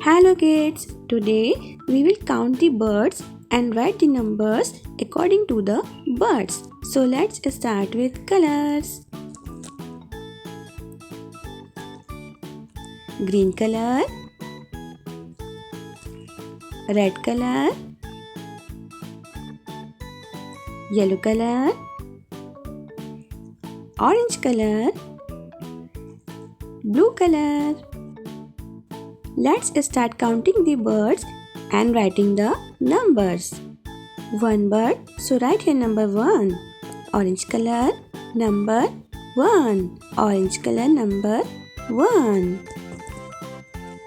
Hello kids, today we will count the birds and write the numbers according to the birds. So let's start with colors. Green color, red color, yellow color, orange color, blue color. Let's start counting the birds and writing the numbers. One bird, so write here number 1. Orange color, number 1. Orange color, number 1.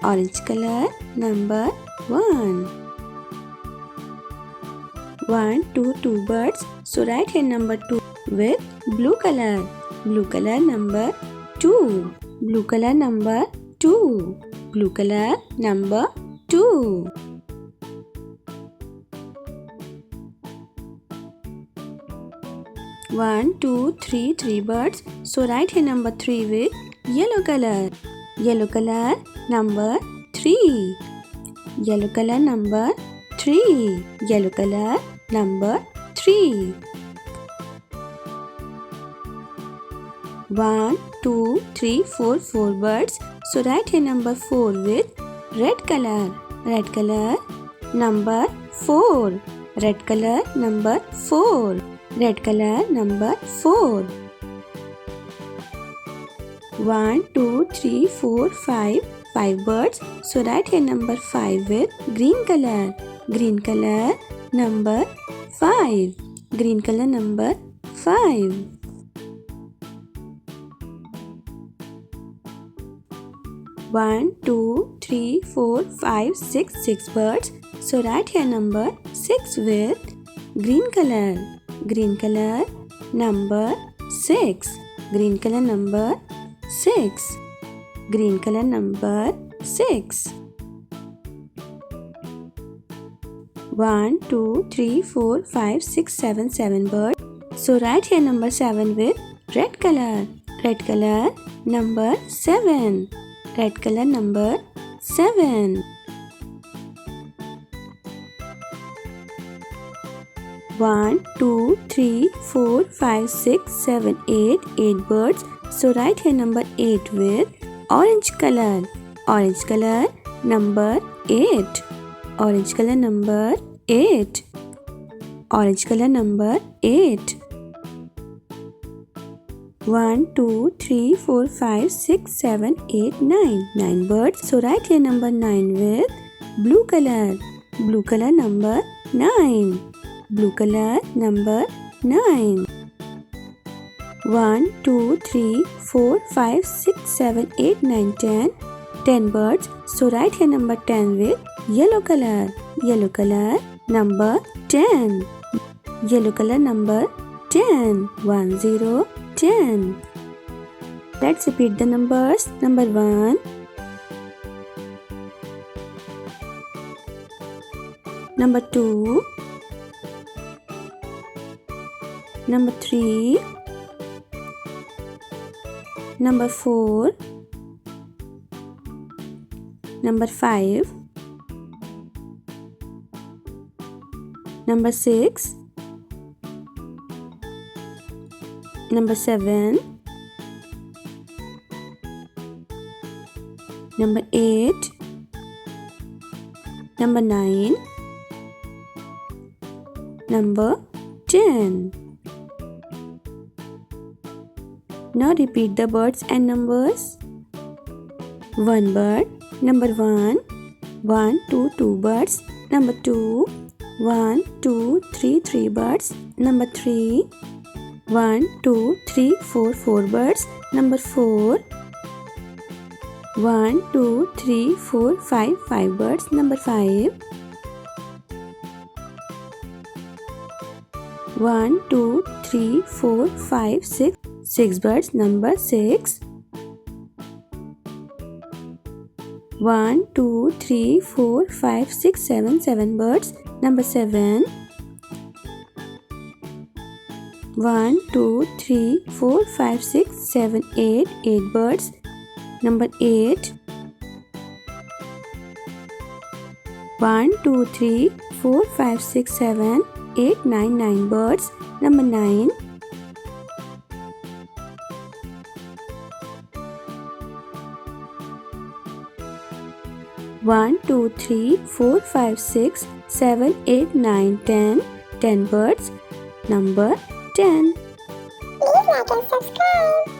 Orange color, number 1. 1, 2, 2 birds, so write here number 2 with blue color. Blue color, number 2. Blue color, number 2. Blue color, number 2. One, two, three birds. So write here number 3 with yellow color. Yellow color, number 3. Yellow color, number 3. Yellow color, number 3. 1, 2, 3, 4 birds. So write here number 4 with red color. Red color, number 4. Red color, number 4. Red color, number 4. 1, 2, 3, 4, 5 birds. So write here number 5 with green color. Green color, number 5. Green color, number 5. 1, 2, 3, 4, 5, 6 birds. So write here number 6 with green color. Green color, number 6. Green color, number 6. Green color, number 6. 1, 2, 3, 4, 5, 6, 7 birds. So write here number 7 with red color. Red color, number 7. Red color, number 7. 1, 2, 3, 4, 5, 6, 7, 8 birds. So write here number 8 with orange color. Orange color, number 8. Orange color, number 8. Orange color, number 8. 1, 2, 3, 4, 5, 6, 7, 8, 9 birds. So write here number 9 with blue color. Blue color, number 9. Blue color, number 9. 1, 2, 3, 4, 5, 6, 7, 8, 9, 10 birds. So write here number 10 with yellow color. Yellow color, number 10. Yellow color, number 10. 1, 0, 10. Let's repeat the numbers. Number 1. Number 2. Number 3. Number 4. Number 5. Number 6. Number 7. Number 8. Number 9. Number 10. Now repeat the birds and numbers. One bird, number 1. 1, 2, 2 birds. Number 2. 1, 2, 3 birds. Number 3. 1, 2, 3, 4 birds. Number 4. 1, 2, 3, 4, 5 birds. Number 5. 1, 2, 3, 4, 5, 6 birds. Number 6. 1, 2, 3, 4, 5, 6, 7 birds. Number 7. 1, 2, 3, 4, 5, 6, 7, 8 birds. Number 8. 1, 2, 3, 4, 5, 6, 7, 8, 9, 9 birds. Number 9. 1, 2, 3, 4, 5, 6, 7, 8, 9, 10. 10 birds. Number 10. Please like and subscribe.